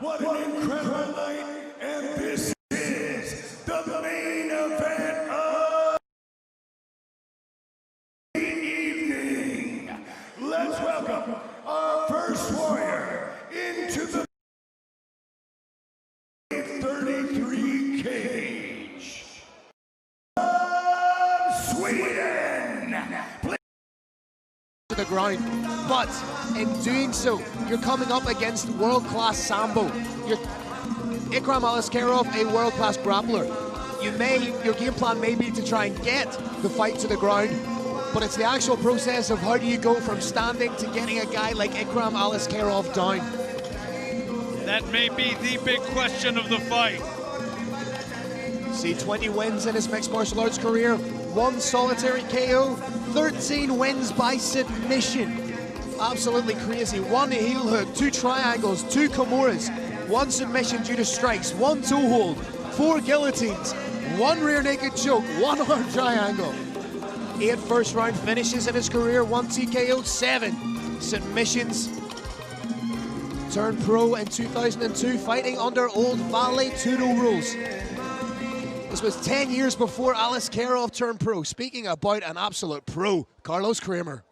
What an incredible night, and this is the main event of the evening. Let's welcome our first warrior into the 33 cage. Sweden! To the ground, but in doing so, you're coming up against world-class sambo. You're Ikraam Alискеров, a world-class grappler. Your game plan may be to try and get the fight to the ground, but it's the actual process of how do you go from standing to getting a guy like Ikraam Alискеров down. That may be the big question of the fight. See, 20 wins in his mixed martial arts career, 1 solitary KO, 13 wins by submission. Absolutely crazy. 1 heel hook, 2 triangles, 2 Kimuras, 1 submission due to strikes, 1 toe hold, 4 guillotines, 1 rear naked choke, 1 arm triangle. 8 first round finishes in his career, 1 TKO, 7 submissions. Turned pro in 2002, fighting under old Vale Tudo rules. This was 10 years before Alискеров turned pro. Speaking about an absolute pro, Carlos Kramer.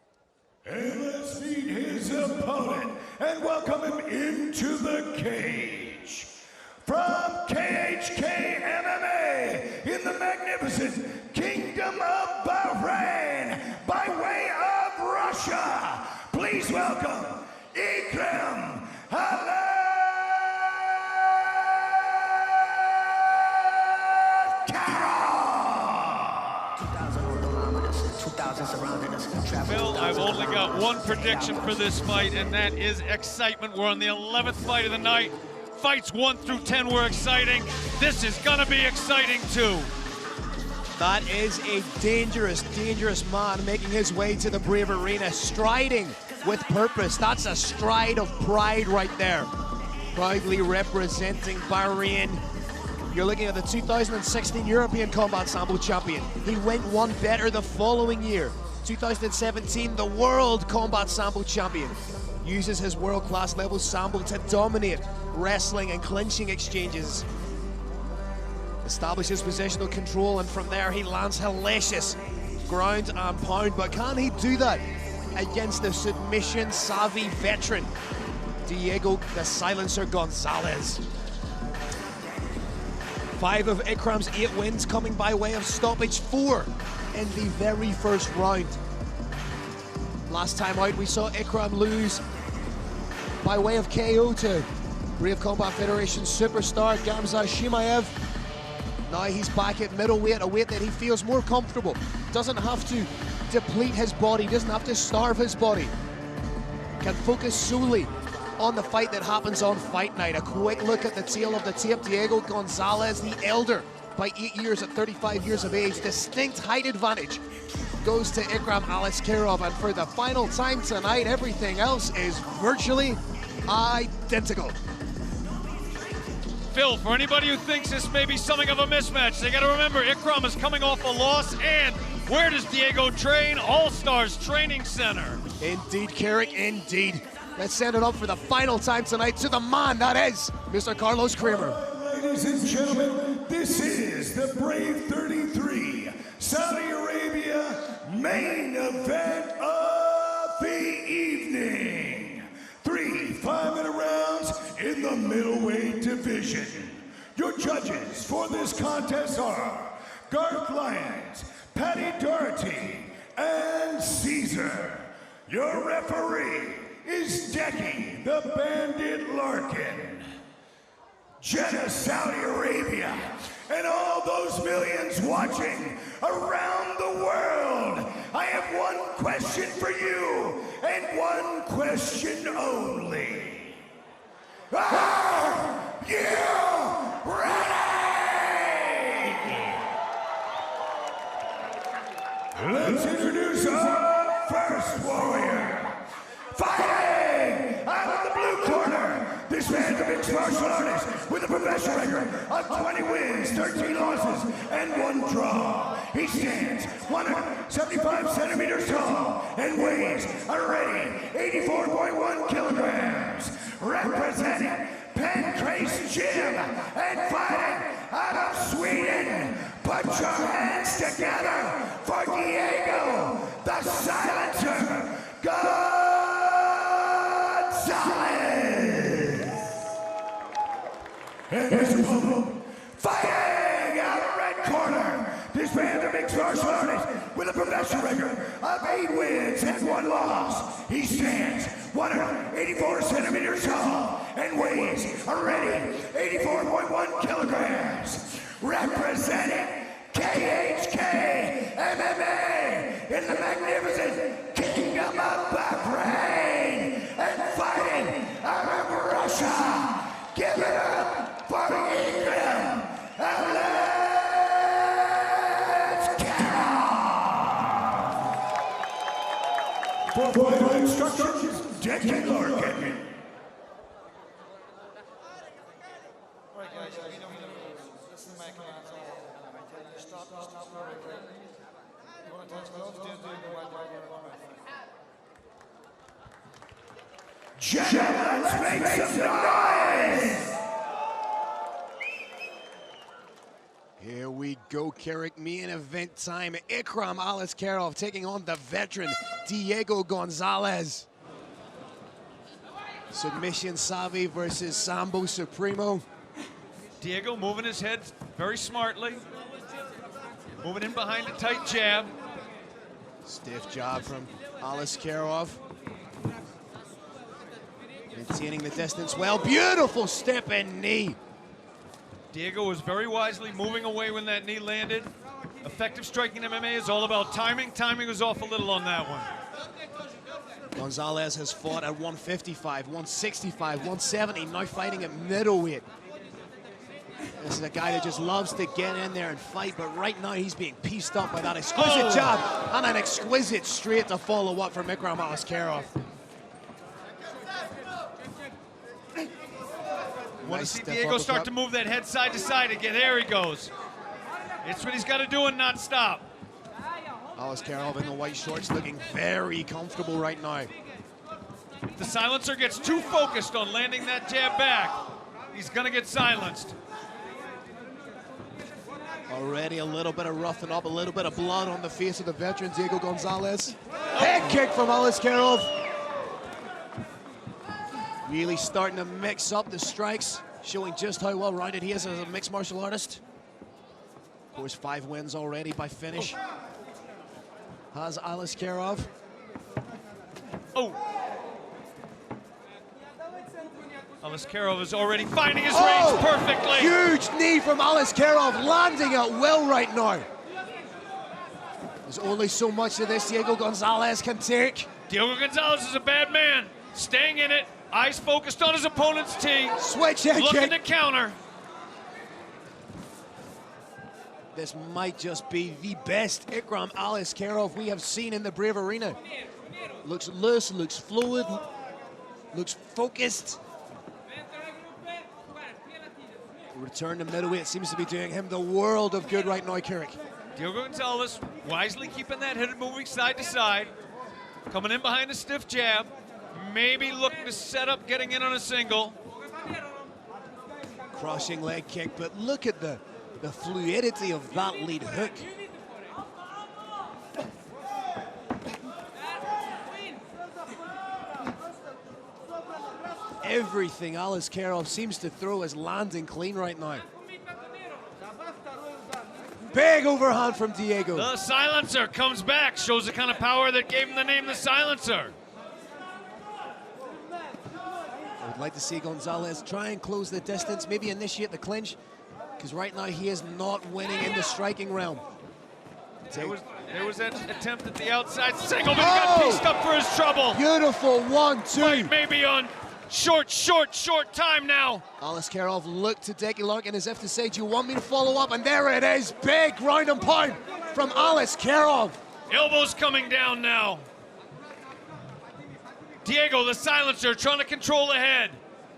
And let's meet his opponent and welcome him into the cage. From KHK MMA in the magnificent Kingdom of Bahrain, by way of Russia, please welcome Ikraam Alискерov. Phil, I've only got one prediction for this fight, and that is excitement. We're on the 11th fight of the night. Fights 1 through 10 were exciting. This is gonna be exciting too. That is a dangerous, dangerous man making his way to the Brave Arena, striding with purpose. That's a stride of pride right there. Proudly representing Bahrain. You're looking at the 2016 European Combat Sambo champion. He went one better the following year. 2017, the World Combat Sambo champion. Uses his world-class level Sambo to dominate wrestling and clinching exchanges. Establishes positional control, and from there he lands hellacious ground and pound. But can he do that against the submission-savvy veteran, Diego the Silencer Gonsales? 5 of Ikraam's 8 wins coming by way of stoppage, 4 in the very first round. Last time out we saw Ikraam lose by way of KO to Brave Combat Federation superstar Gamzat Chimaev. Now he's back at middleweight, a weight that he feels more comfortable. Doesn't have to deplete his body, doesn't have to starve his body. Can focus solely on the fight that happens on fight night. A quick look at the tail of the tape. Diego Gonsales, the elder by 8 years at 35 years of age. Distinct height advantage goes to Ikraam Alискерov, and for the final time tonight, everything else is virtually identical. Phil, for anybody who thinks this may be something of a mismatch, they gotta remember Ikraam is coming off a loss, and where does Diego train? All-Stars Training Center. Indeed, Carrick, indeed. Let's send it up for the final time tonight to the man that is Mr. Carlos Kramer. Ladies and gentlemen, this is the Brave 33 Saudi Arabia main event of the evening. 3 5-minute rounds in the middleweight division. Your judges for this contest are Garth Lyons, Paddy Doherty, and Caesar. Your referee is Decky the Bandit Larkin. Jeddah, Saudi Arabia, and all those millions watching around the world, I have one question for you, and one question only. Are you ready? Let's introduce our first warrior. Fighting out of the blue corner, this man's a mixed martial artist with a professional record of 20 wins, 13 losses, and 1 draw. He stands 175 centimeters tall and weighs a ready 84.1 kilograms. Representing Pancreas Put your hands together for Diego, the Silencer Gонсалез. And his opponent, fighting out of the red corner, this man's a mixed martial artist with a professional record of 8 wins and 1 loss. He stands 184 centimeters tall and weighs already 84.1 kilograms. Representing KHK MMA in the magnificent Kingdom of Bahrain and fighting out of Russia. Give it up for Ikram Alискерov. For final instructions, Diego Larkin. Gentlemen, let's make some noise! Here we go, Carrick. Main event time. Ikraam Alискерov taking on the veteran Diego Gonsales. Submission savvy versus Sambo Supremo. Diego moving his head very smartly. Moving in behind a tight jab. Stiff jab from Alискерov. Maintaining the distance well. Beautiful step and knee. Diego was very wisely moving away when that knee landed. Effective striking MMA is all about timing. Timing was off a little on that one. Gonsales has fought at 155, 165, 170, now fighting at middleweight. This is a guy that just loves to get in there and fight, but right now he's being pieced up by that exquisite jab and an exquisite straight to follow up from Ikraam Alискерov. Want to see Diego start to move that head side to side again. There he goes. It's what he's got to do and not stop. Alискерov in the white shorts looking very comfortable right now. If the silencer gets too focused on landing that jab back, he's going to get silenced. Already a little bit of roughing up, a little bit of blood on the face of the veteran Diego Gonsales. Head kick from Alискерov. Really starting to mix up the strikes, showing just how well-rounded he is as a mixed martial artist. Of course, 5 wins already by finish. Has Alискерov. Oh! Alискерov is already finding his range perfectly. Huge knee from Alискерov, landing at will right now. There's only so much of this Diego Gonsales can take. Diego Gonsales is a bad man. Staying in it, eyes focused on his opponent's tee. Switch head looking kick. to counter. This might just be the best Ikraam Alискерov we have seen in the Brave Arena. Looks loose, looks fluid, looks focused. Return to middleweight seems to be doing him the world of good right now, Carrick. Diego Gonsales wisely keeping that head moving side to side. Coming in behind a stiff jab. Maybe looking to set up getting in on a single. Crushing leg kick, but look at the fluidity of that lead hook. Everything Alискерov seems to throw is landing clean right now. Big overhand from Diego. The silencer comes back, shows the kind of power that gave him the name the silencer. I would like to see Gonsales try and close the distance, maybe initiate the clinch, because right now he is not winning in the striking realm. There was that attempt at the outside single, but he got pieced up for his trouble. Beautiful 1-2. Fight maybe on short time now. Alискерov looked to Diego Larkin as if to say, do you want me to follow up? And there it is, big ground and pound from Alискерov. Elbows coming down now. Diego, the silencer, trying to control the head.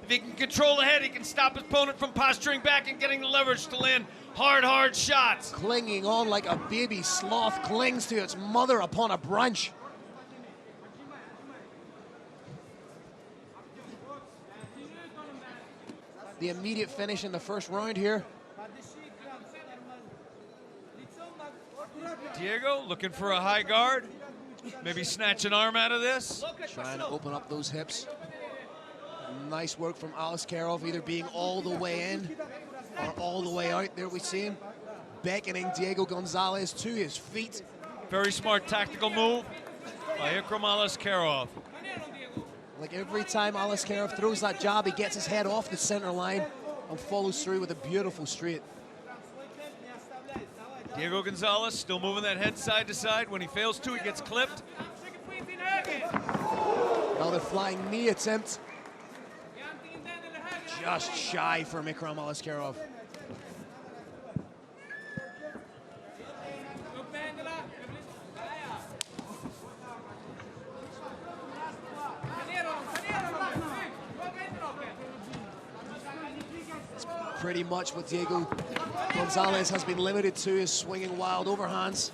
If he can control the head, he can stop his opponent from posturing back and getting the leverage to land hard shots. Clinging on like a baby sloth clings to its mother upon a branch. The immediate finish in the first round here. Diego looking for a high guard. Maybe snatch an arm out of this. Trying to open up those hips. Nice work from Alискеров, either being all the way in or all the way out. There we see him beckoning Diego Gonsalez to his feet. Very smart tactical move by Ikraam Alискеров. Like every time Alискеров throws that jab, he gets his head off the center line and follows through with a beautiful straight. Diego Gonsalez still moving that head side to side. When he fails to, he gets clipped. Another flying knee attempt. Just shy from Ikraam Alискеров. Pretty much what Diego Gonsalez has been limited to is swinging wild overhands.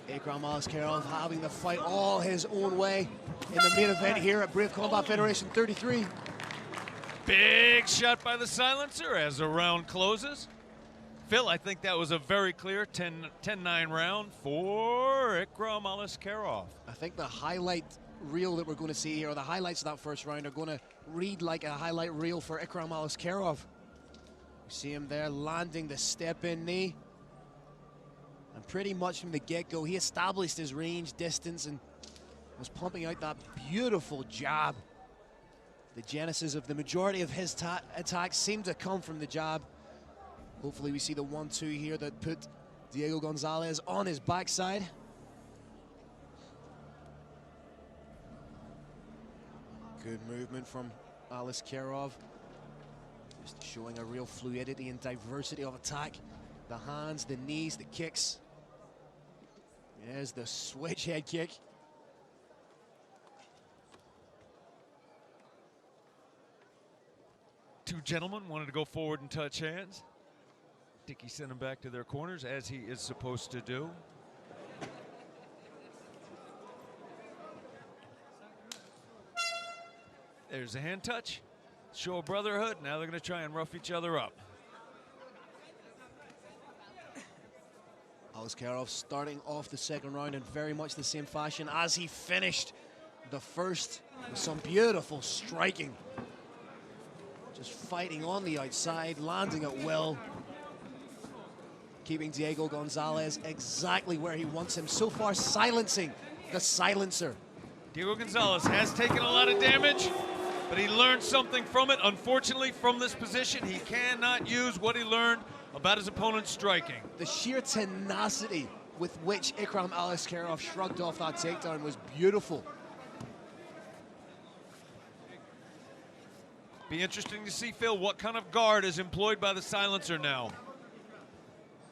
Ikraam Alискеров having the fight all his own way in the main event here at Brave Combat Federation 33. Big shot by the silencer as the round closes. Phil, I think that was a very clear 10-9 round for Ikraam Alискеров. I think the highlight reel that we're going to see here, or the highlights of that first round, are going to read like a highlight reel for Ikraam Alискерov. You see him there landing the step-in knee. And pretty much from the get-go, he established his range, distance, and was pumping out that beautiful jab. The genesis of the majority of his attacks seemed to come from the jab. Hopefully we see the 1-2 here that put Diego Gonsalez on his backside. Good movement from Alискерov. Just showing a real fluidity and diversity of attack. The hands, the knees, the kicks. There's the switch head kick. Two gentlemen wanted to go forward and touch hands. Dickey sent them back to their corners, as he is supposed to do. There's a hand touch. Show of brotherhood. Now they're going to try and rough each other up. Alискерov starting off the second round in very much the same fashion as he finished the first, with some beautiful striking. Just fighting on the outside, landing at will. Keeping Diego Gonsalez exactly where he wants him. So far, silencing the silencer. Diego Gonsalez has taken a lot of damage, but he learned something from it. Unfortunately, from this position, he cannot use what he learned about his opponent's striking. The sheer tenacity with which Ikraam Alискерov shrugged off that takedown was beautiful. Be interesting to see, Phil, what kind of guard is employed by the silencer now.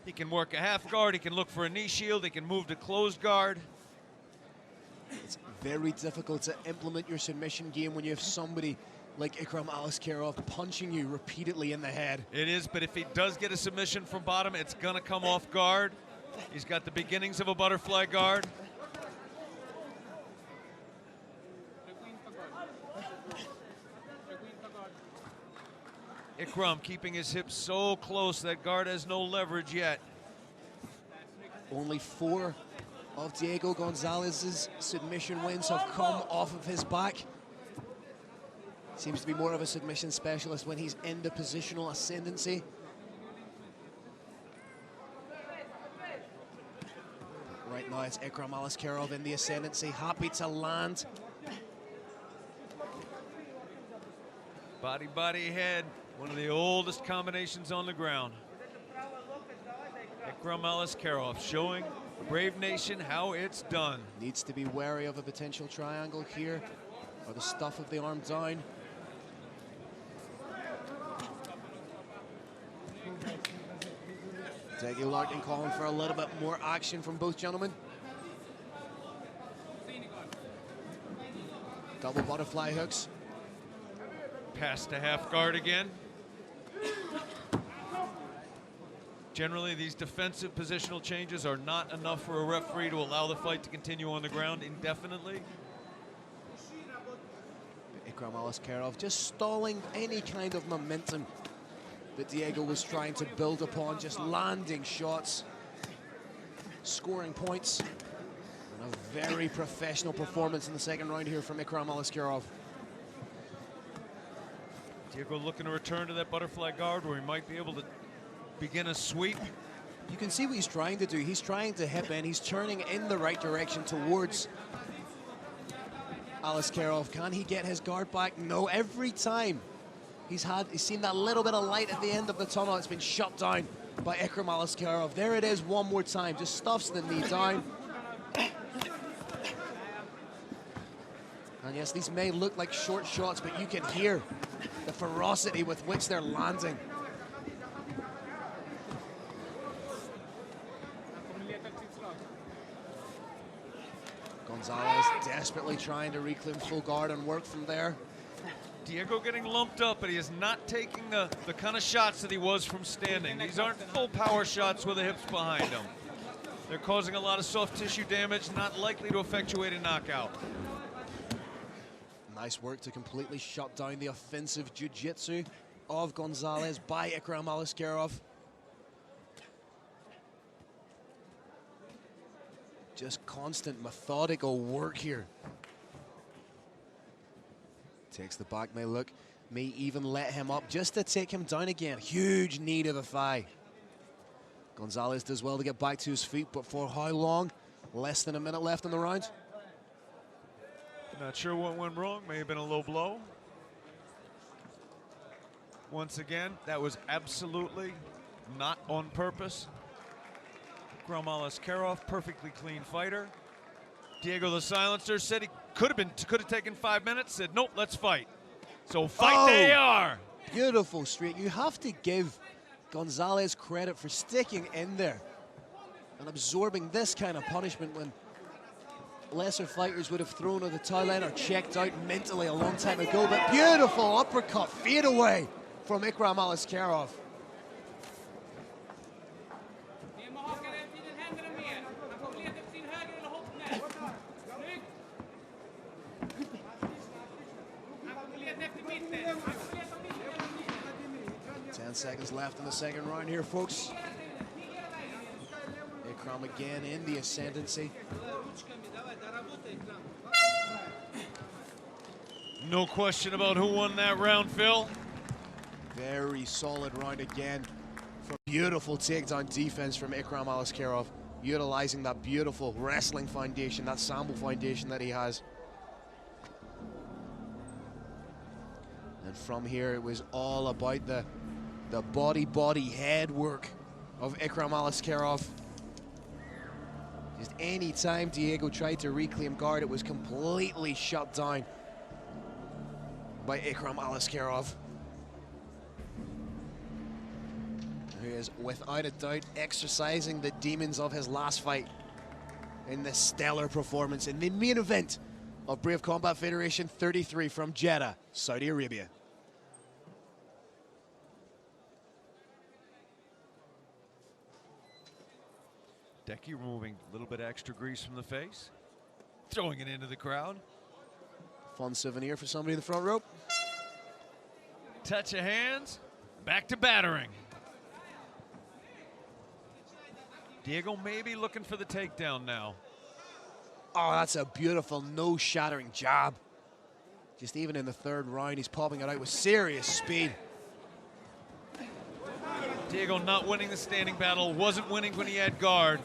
He can work a half guard, he can look for a knee shield, he can move to closed guard. It's very difficult to implement your submission game when you have somebody like Ikraam Alискерov punching you repeatedly in the head. It is, but if he does get a submission from bottom, it's gonna come off guard. He's got the beginnings of a butterfly guard. Ikraam keeping his hips so close that guard has no leverage yet. Only 4 of Diego Gonzalez's submission wins have come off of his back. Seems to be more of a submission specialist when he's in the positional ascendancy. Right now it's Ikraam Alискерov in the ascendancy, happy to land. Body, body, head. One of the oldest combinations on the ground. Ikraam Alискерov showing Brave Nation how it's done. Needs to be wary of a potential triangle here, or the stuff of the arm down. Dougie Larkin calling for a little bit more action from both gentlemen. Double butterfly hooks. Pass to half guard again. Generally, these defensive positional changes are not enough for a referee to allow the fight to continue on the ground indefinitely. Ikraam Alискерov just stalling any kind of momentum that Diego was trying to build upon, just landing shots, scoring points. And a very professional performance in the second round here from Ikraam Alискirov. Diego looking to return to that butterfly guard where he might be able to begin a sweep. You can see what he's trying to do. He's trying to hip in. He's turning in the right direction towards Alискirov. Can he get his guard back? No. Every time he's seen that little bit of light at the end of the tunnel, it's been shut down by Ikraam Alискirov. There it is one more time. Just stuffs the knee down. And yes, these may look like short shots, but you can hear the ferocity with which they're landing. Gonsalez desperately trying to reclaim full guard and work from there. Diego getting lumped up, but he is not taking the kind of shots that he was from standing. These aren't full power shots with the hips behind him. They're causing a lot of soft tissue damage, not likely to effectuate a knockout. Nice work to completely shut down the offensive jiu-jitsu of Gonsalez by Ikraam Alискirov. Just constant, methodical work here. Takes the back, may even let him up just to take him down again. Huge knee to the thigh. Gonsalez does well to get back to his feet, but for how long? Less than a minute left in the round. Not sure what went wrong, may have been a low blow. Once again, that was absolutely not on purpose. Ikraam Alискirov, perfectly clean fighter. Diego the Silencer said he could have taken 5 minutes, said nope, let's fight. So fight they are. Beautiful straight. You have to give Gonsalez credit for sticking in there and absorbing this kind of punishment when lesser fighters would have thrown at the towel line or checked out mentally a long time ago. But beautiful uppercut fade away from Ikraam Alискirov. Seconds left in the second round here, folks. Ikraam again in the ascendancy. No question about who won that round, Phil. Very solid round again. Beautiful takedown defense from Ikraam Alискirov, utilizing that beautiful wrestling foundation, that sambo foundation that he has. And from here, it was all about the body head work of Ikraam Alискirov. Just any time Diego tried to reclaim guard, it was completely shut down by Ikraam Alискirov, who is without a doubt exercising the demons of his last fight in this stellar performance in the main event of Brave Combat Federation 33 from Jeddah, Saudi Arabia. Decky removing a little bit of extra grease from the face, throwing it into the crowd. Fun souvenir for somebody in the front row. Touch of hands, back to battering. Diego maybe looking for the takedown now. Oh, that's a beautiful no-shattering jab. Just even in the third round, he's popping it out with serious speed. Diego not winning the standing battle, wasn't winning when he had guard.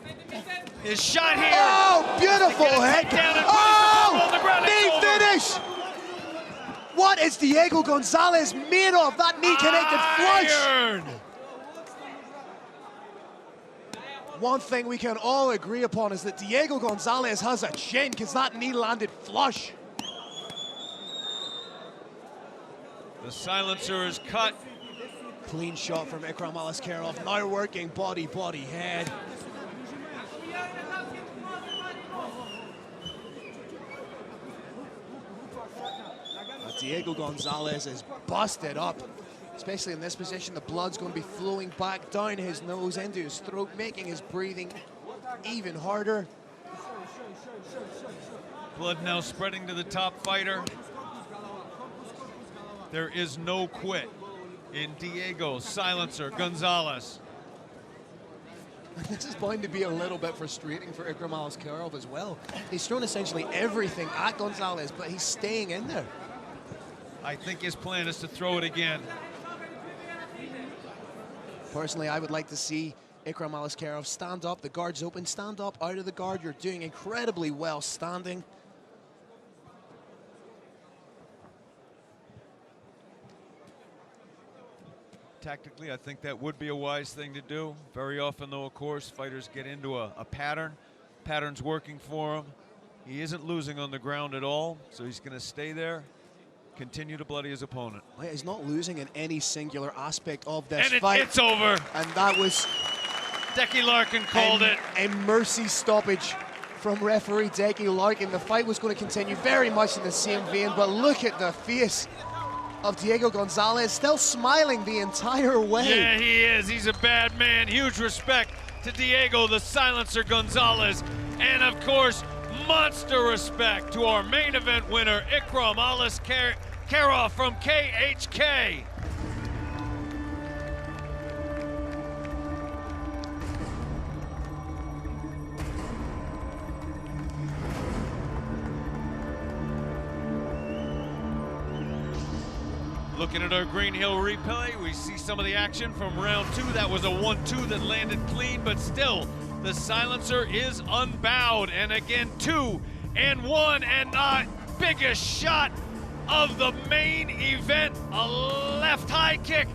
His shot here. Oh, beautiful head. Oh, knee finish. What is Diego Gonsalez made of? That knee connected flush. One thing we can all agree upon is that Diego Gonsalez has a chin because that knee landed flush. The silencer is cut. Clean shot from Ikraam Alискirov, now working body, head. Diego Gonsalez is busted up, especially in this position. The blood's going to be flowing back down his nose into his throat, making his breathing even harder. Blood now spreading to the top fighter. There is no quit in Diego Silencer Gonsales. This is going to be a little bit frustrating for Ikraam Alискеров as well. He's thrown essentially everything at Gonsales, but he's staying in there. I think his plan is to throw it again. Personally, I would like to see Ikraam Alискерov stand up. The guard's open. Stand up out of the guard. You're doing incredibly well standing. Tactically, I think that would be a wise thing to do. Very often, though, of course, fighters get into a pattern. Pattern's working for him. He isn't losing on the ground at all, so he's going to stay there, continue to bloody his opponent. He's not losing in any singular aspect of this And fight. it's over. And that was Decky Larkin called it. A mercy stoppage from referee Decky Larkin. The fight was going to continue very much in the same vein, but look at the face of Diego Gonsales, still smiling the entire way. Yeah, he is. He's a bad man. Huge respect to Diego the Silencer Gonsales. And of course, monster respect to our main event winner, Ikraam Alискеров from KHK. Looking at our Green Hill replay, we see some of the action from round 2. That was a 1-2 that landed clean, but still, the Silencer is unbowed. And again, 2-1, and the biggest shot of the main event, a left high kick,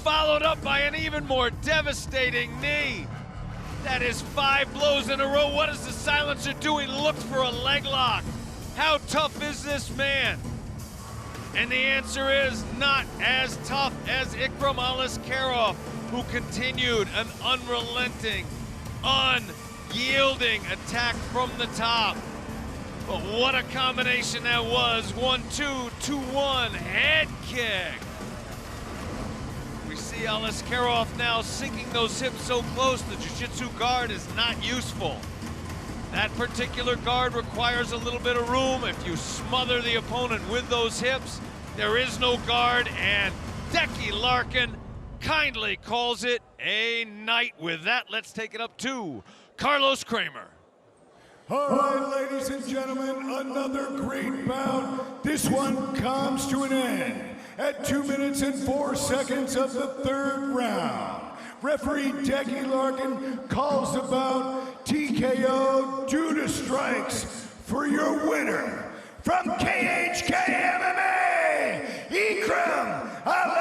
followed up by an even more devastating knee. That is 5 blows in a row. What is the Silencer doing? Look for a leg lock. How tough is this man? And the answer is not as tough as Ikraam Alискеров, who continued an unrelenting, unyielding attack from the top. But what a combination that was. 1-2, 2-1, head kick. We see Alискеров now sinking those hips so close, the jiu-jitsu guard is not useful. That particular guard requires a little bit of room. If you smother the opponent with those hips, there is no guard, and Decky Larkin kindly calls it a night. With that, let's take it up to Carlos Kramer. All right, ladies and gentlemen, another great bout. This one comes to an end at 2 minutes and 4 seconds of the 3rd round. Referee Decky Larkin calls the bout TKO due to strikes for your winner from KHK MMA, Ikraam Alискерov.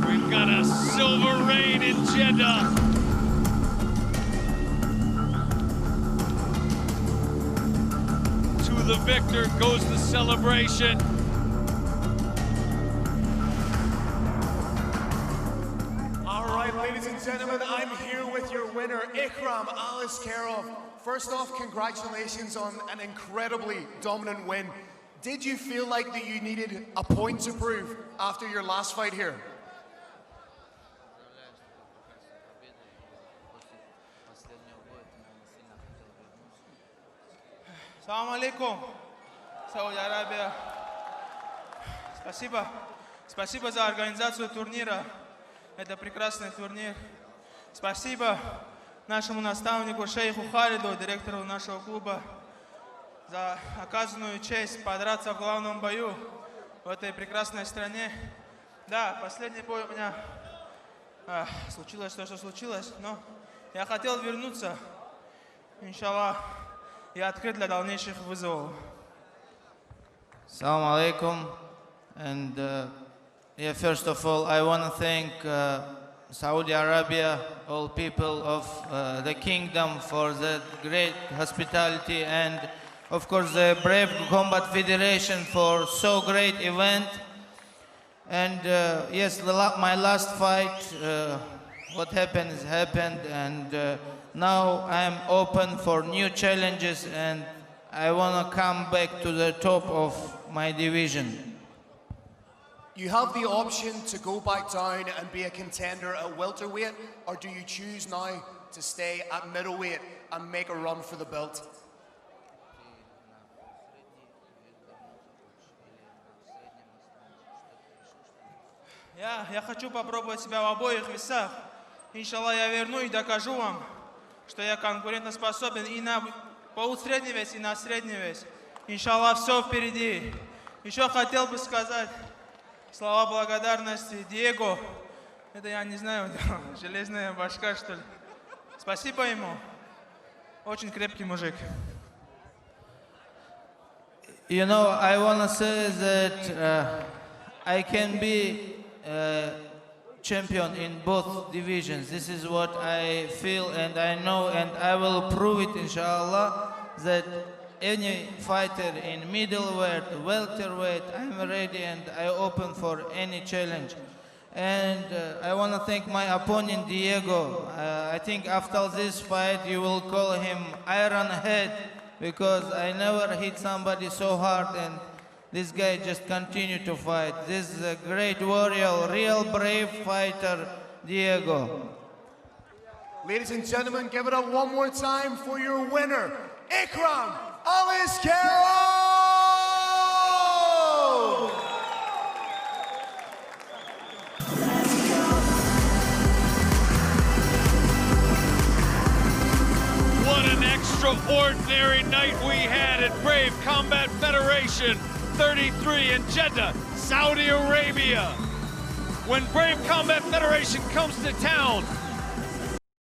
We've got a silver rain in Jeddah. To the victor goes the celebration. All right, ladies and gentlemen, I'm here with your winner, Ikraam Alискерov. First off, congratulations on an incredibly dominant win. Did you feel like that you needed a point to prove after your last fight here? Салам алейкум, Саудия Аравия. Спасибо. Спасибо за организацию турнира. Это прекрасный турнир. Спасибо нашему наставнику шейху Халиду, директору нашего клуба, за оказанную честь подраться в главном бою в этой прекрасной стране. Да, последний бой у меня случилось то, что случилось, но я хотел вернуться. Иншаллах. Я открыт для дальнейших вызовов. Assalamu alaikum. And first of all, I want to thank Saudi Arabia, all people of the kingdom for the great hospitality, and of course the Brave Combat Federation for so great event. And yes, my last fight, what happened has happened, and now I'm open for new challenges, and I want to come back to the top of my division. You have the option to go back down and be a contender at welterweight, or do you choose now to stay at middleweight and make a run for the belt? Я хочу попробовать себя в обоих весах. Иншаллах, я верну и докажу вам, что я конкурентоспособен и на полусредний вес, и на средний вес. Иншаллах, все впереди. Еще хотел бы сказать слова благодарности Диего. Это я не знаю, железная башка, что ли. Спасибо ему. Очень крепкий мужик. You know, I want to say that I can be champion in both divisions. This is what I feel and I know, and I will prove it, inshallah, that any fighter in middleweight, welterweight, I'm ready and I open for any challenge. And I want to thank my opponent Diego. I think after this fight you will call him Iron Head, because I never hit somebody so hard, and this guy just continued to fight. This is a great warrior, real brave fighter, Diego. Ladies and gentlemen, give it up one more time for your winner, Ikraam Alискеров! What an extraordinary night we had at Brave Combat Federation 33 in Jeddah, Saudi Arabia. When Brave Combat Federation comes to town,